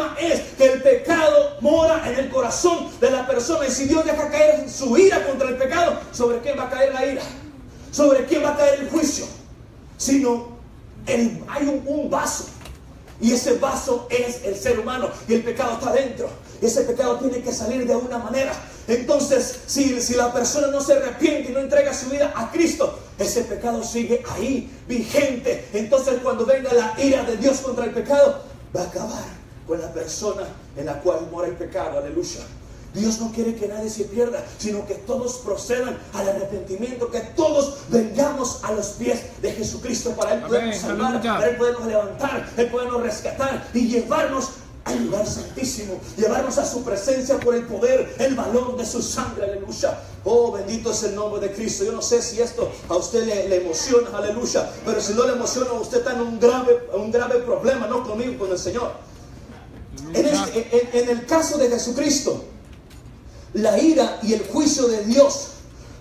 problema es que el pecado mora en el corazón de la persona. Y si Dios deja caer su ira contra el pecado, ¿sobre quién va a caer la ira? ¿Sobre quién va a caer el juicio? Sino hay un vaso. Y ese vaso es el ser humano. Y el pecado está dentro. Y ese pecado tiene que salir de una manera. Entonces, si la persona no se arrepiente y no entrega su vida a Cristo, ese pecado sigue ahí, vigente. Entonces, cuando venga la ira de Dios contra el pecado, va a acabar con la persona en la cual mora el pecado. Aleluya. Dios no quiere que nadie se pierda, sino que todos procedan al arrepentimiento, que todos vengamos a los pies de Jesucristo para Él podernos salvar, para Él podernos levantar, Él podernos rescatar y llevarnos al lugar santísimo, llevarnos a su presencia por el poder, el valor de su sangre. Aleluya. Oh, bendito es el nombre de Cristo. Yo no sé si esto a usted le emociona, aleluya, pero si no le emociona, usted está en un grave problema, no conmigo, con el Señor. En el caso de Jesucristo, la ira y el juicio de Dios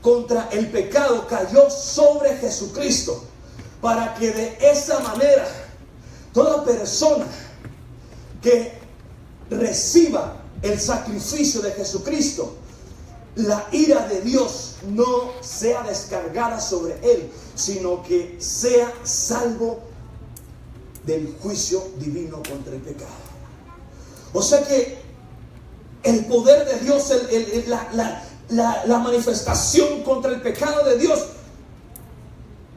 contra el pecado cayó sobre Jesucristo, para que de esa manera toda persona que reciba el sacrificio de Jesucristo, la ira de Dios no sea descargada sobre él, sino que sea salvo del juicio divino contra el pecado. O sea que el poder de Dios, la manifestación contra el pecado de Dios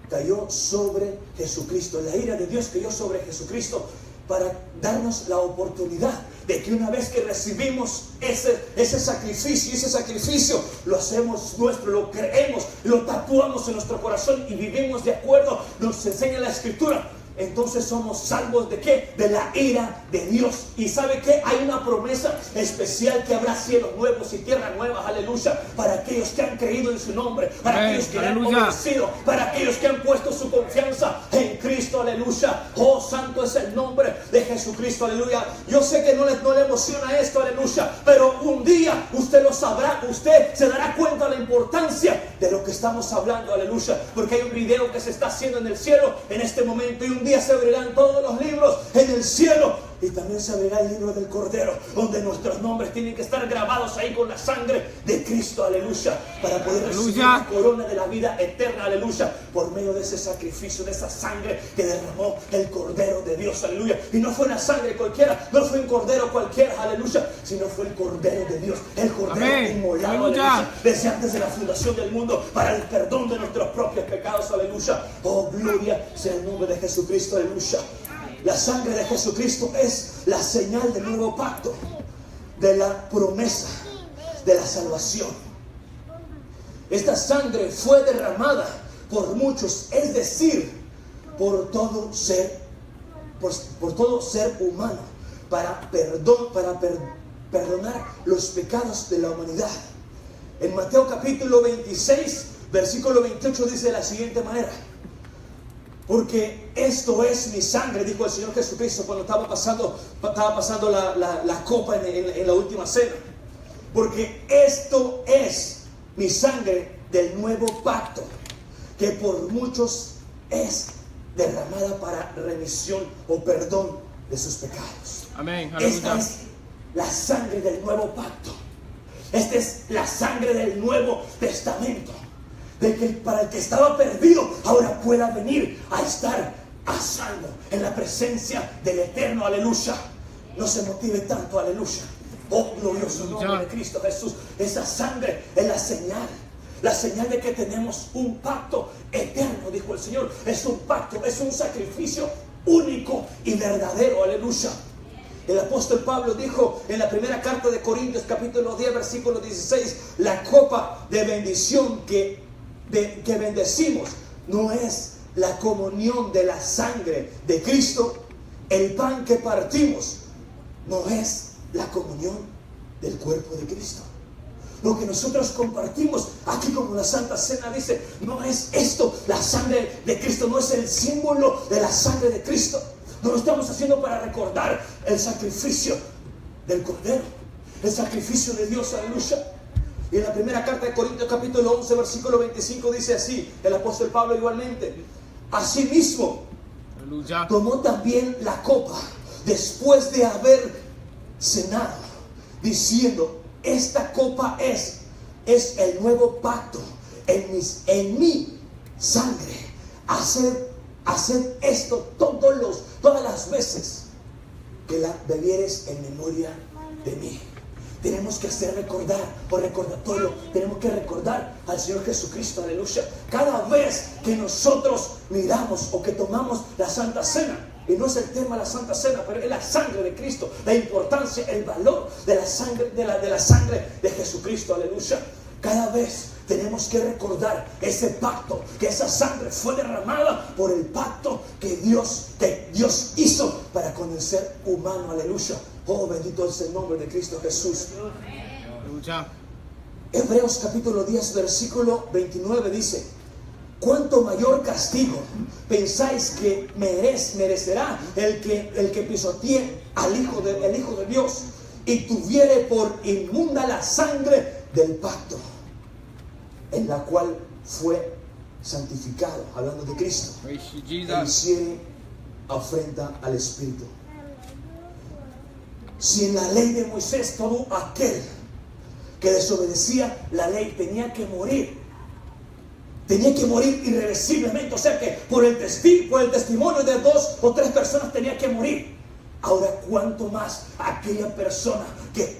cayó sobre Jesucristo. La ira de Dios cayó sobre Jesucristo para darnos la oportunidad de que una vez que recibimos ese sacrificio lo hacemos nuestro, lo creemos, lo tatuamos en nuestro corazón y vivimos de acuerdo, nos enseña la Escritura. Entonces somos salvos ¿de qué? De la ira de Dios. Y ¿sabe qué? Hay una promesa especial, que habrá cielos nuevos y tierras nuevas, aleluya, para aquellos que han creído en su nombre, para aquellos que le han obedecido, para aquellos que han puesto su confianza en Cristo, aleluya. Oh, santo es el nombre de Jesucristo, aleluya. Yo sé que no le emociona esto, aleluya, pero un día usted lo sabrá, usted se dará cuenta de la importancia de lo que estamos hablando, aleluya, porque hay un video que se está haciendo en el cielo en este momento, y un día se abrirán todos los libros en el cielo, y también se abrirá el libro del Cordero, donde nuestros nombres tienen que estar grabados ahí con la sangre de Cristo, aleluya, para poder recibir la corona de la vida eterna, aleluya, por medio de ese sacrificio, de esa sangre que derramó el Cordero de Dios, aleluya. Y no fue una sangre cualquiera, no fue un cordero cualquiera, aleluya, sino fue el Cordero de Dios, el Cordero inmolado, aleluya, desde antes de la fundación del mundo, para el perdón de nuestros propios pecados, aleluya. Oh, gloria sea el nombre de Jesucristo, aleluya. La sangre de Jesucristo es la señal del nuevo pacto, de la promesa de la salvación. Esta sangre fue derramada por muchos, es decir, por todo ser humano, para perdonar los pecados de la humanidad. En Mateo capítulo 26, versículo 28 dice de la siguiente manera: porque esto es mi sangre, dijo el Señor Jesucristo cuando estaba pasando la copa en la última cena. Porque esto es mi sangre del nuevo pacto, que por muchos es derramada para remisión o perdón de sus pecados. Amén. Esta es la sangre del nuevo pacto. Esta es la sangre del Nuevo Testamento, de que para el que estaba perdido ahora pueda venir a estar a salvo en la presencia del Eterno, aleluya. No se motive tanto, aleluya. Oh, glorioso nombre de Cristo Jesús. Esa sangre es la señal de que tenemos un pacto eterno, dijo el Señor. Es un pacto, es un sacrificio único y verdadero, aleluya. El apóstol Pablo dijo en la primera carta de Corintios capítulo 10 versículo 16: la copa de bendición que bendecimos no es la comunión de la sangre de Cristo. El pan que partimos no es la comunión del cuerpo de Cristo. Lo que nosotros compartimos aquí como la Santa Cena dice, no es esto, la sangre de Cristo no es el símbolo de la sangre de Cristo. No lo estamos haciendo para recordar el sacrificio del Cordero, el sacrificio de Dios, aleluya. Y en la primera carta de Corintios capítulo 11 versículo 25 dice así, el apóstol Pablo igualmente: asimismo tomó también la copa después de haber cenado, diciendo: esta copa es el nuevo pacto en mi sangre. Haced esto todas las veces que la bebieres en memoria de mí. Tenemos que hacer recordatorio. Tenemos que recordar al Señor Jesucristo, aleluya. Cada vez que nosotros miramos o que tomamos la Santa Cena, y no es el tema de la Santa Cena, pero es la sangre de Cristo, la importancia, el valor de la sangre de Jesucristo, aleluya. Cada vez tenemos que recordar ese pacto, que esa sangre fue derramada por el pacto que Dios hizo para con el ser humano, aleluya. Oh, bendito es el nombre de Cristo Jesús. Aleluya. Hebreos capítulo 10 versículo 29 dice: ¿cuánto mayor castigo pensáis que merecerá el que pisotee al Hijo de Dios y tuviere por inmunda la sangre del pacto, en la cual fue santificado, hablando de Cristo, e hiciere afrenta al Espíritu? Si en la ley de Moisés todo aquel que desobedecía la ley tenía que morir irreversiblemente, o sea que por el testimonio de 2 o 3 personas tenía que morir, ahora cuánto más aquella persona que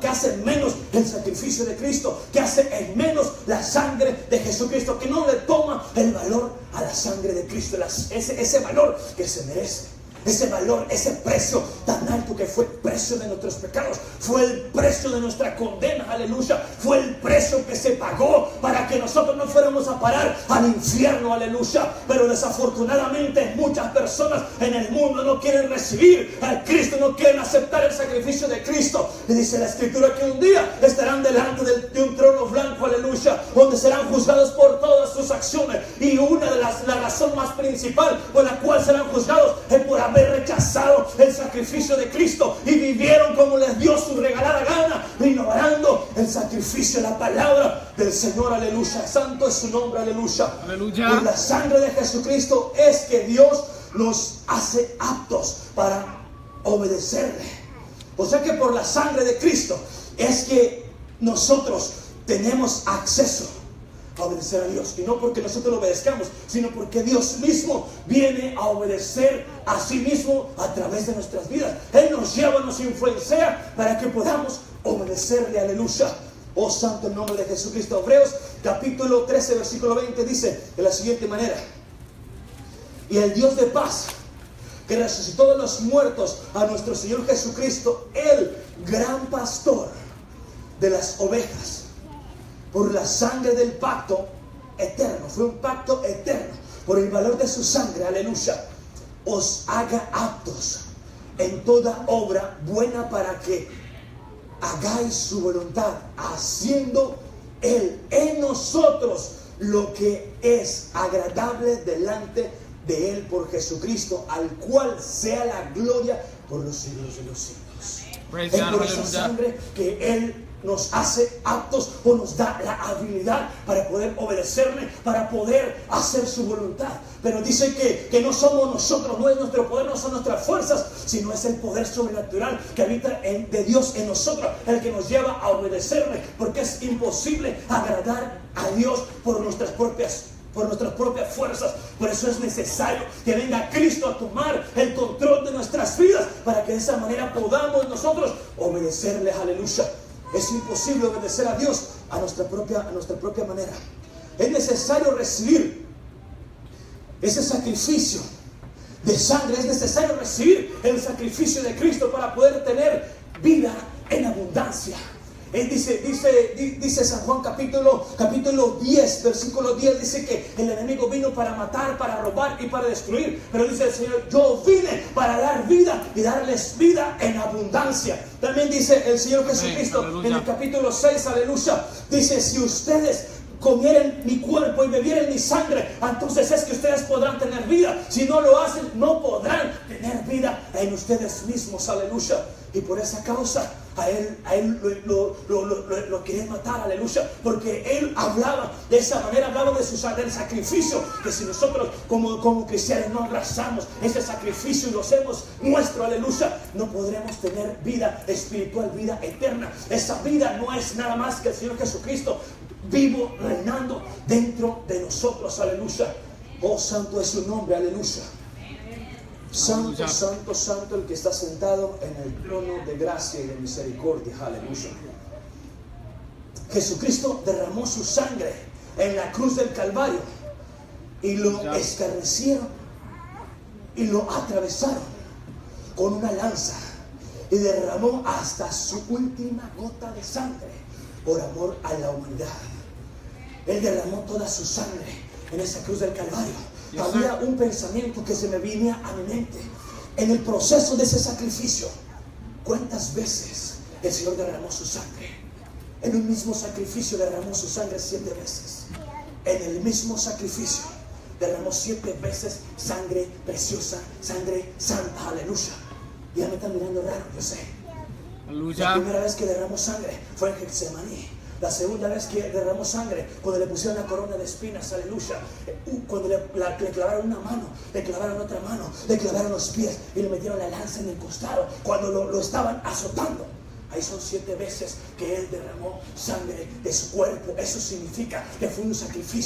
hace menos el sacrificio de Cristo, que hace en menos la sangre de Jesucristo, que no le toma el valor a la sangre de Cristo, ese valor que se merece. Ese valor, ese precio tan alto que fue el precio de nuestros pecados, fue el precio de nuestra condena, aleluya. Fue el precio que se pagó para que nosotros no fuéramos a parar al infierno, aleluya. Pero desafortunadamente muchas personas en el mundo no quieren recibir a Cristo, no quieren aceptar el sacrificio de Cristo. Y dice la Escritura que un día estarán delante de un trono blanco, aleluya, donde serán juzgados por todas sus acciones. Y una de la razón más principal por la cual serán juzgados es por haber rechazado el sacrificio de Cristo y vivieron como les dio su regalada gana, ignorando el sacrificio, la palabra del Señor, aleluya. Santo es su nombre, aleluya. Aleluya. Por la sangre de Jesucristo es que Dios nos hace aptos para obedecerle. O sea que por la sangre de Cristo es que nosotros tenemos acceso a obedecer a Dios, y no porque nosotros lo obedezcamos, sino porque Dios mismo viene a obedecer a sí mismo a través de nuestras vidas. Él nos lleva, nos influencia para que podamos obedecerle, aleluya. Oh, santo el nombre de Jesucristo. Hebreos capítulo 13 versículo 20 dice de la siguiente manera: y el Dios de paz, que resucitó de los muertos a nuestro Señor Jesucristo, el gran pastor de las ovejas, por la sangre del pacto eterno, fue un pacto eterno, por el valor de su sangre, aleluya, os haga aptos en toda obra buena para que hagáis su voluntad, haciendo Él en nosotros lo que es agradable delante de Él por Jesucristo, al cual sea la gloria por los siglos de los siglos. Es por esa sangre que Él nos hace aptos o nos da la habilidad para poder obedecerle, para poder hacer su voluntad. Pero dice que no somos nosotros, no es nuestro poder, no son nuestras fuerzas, sino es el poder sobrenatural que habita de Dios en nosotros, el que nos lleva a obedecerle, porque es imposible agradar a Dios por nuestras propias fuerzas. Por eso es necesario que venga Cristo a tomar el control de nuestras vidas, para que de esa manera podamos nosotros obedecerle, aleluya. Es imposible obedecer a Dios a nuestra propia manera. Es necesario recibir ese sacrificio de sangre. Es necesario recibir el sacrificio de Cristo para poder tener vida en abundancia. Dice San Juan capítulo 10 versículo 10, dice que el enemigo vino para matar, para robar y para destruir, pero dice el Señor: yo vine para dar vida y darles vida en abundancia. También dice el Señor Jesucristo, amén, en el capítulo 6, aleluya, dice: si ustedes comieren mi cuerpo y bebieren mi sangre, entonces es que ustedes podrán tener vida. Si no lo hacen, no podrán tener vida en ustedes mismos. Aleluya. Y por esa causa a él lo querían matar, aleluya, porque él hablaba de esa manera, hablaba del sacrificio, que si nosotros como cristianos no abrazamos ese sacrificio y lo hacemos nuestro, aleluya, no podremos tener vida espiritual, vida eterna. Esa vida no es nada más que el Señor Jesucristo vivo, reinando dentro de nosotros, aleluya. Oh, santo es su nombre, aleluya. Santo, santo, santo el que está sentado en el trono de gracia y de misericordia, aleluya. Jesucristo derramó su sangre en la cruz del Calvario y lo escarnecieron y lo atravesaron con una lanza y derramó hasta su última gota de sangre por amor a la humanidad. Él derramó toda su sangre en esa cruz del Calvario. Había un pensamiento que se me venía a mi mente en el proceso de ese sacrificio. ¿Cuántas veces el Señor derramó su sangre? En un mismo sacrificio derramó su sangre 7 veces. En el mismo sacrificio derramó 7 veces sangre preciosa, sangre santa, aleluya. Ya me están mirando raro, yo sé. Aleluya. La primera vez que derramó sangre fue en Getsemaní. La segunda vez que derramó sangre, cuando le pusieron la corona de espinas, aleluya. Cuando le clavaron una mano, le clavaron otra mano, le clavaron los pies y le metieron la lanza en el costado. Cuando lo estaban azotando. Ahí son 7 veces que Él derramó sangre de su cuerpo. Eso significa que fue un sacrificio.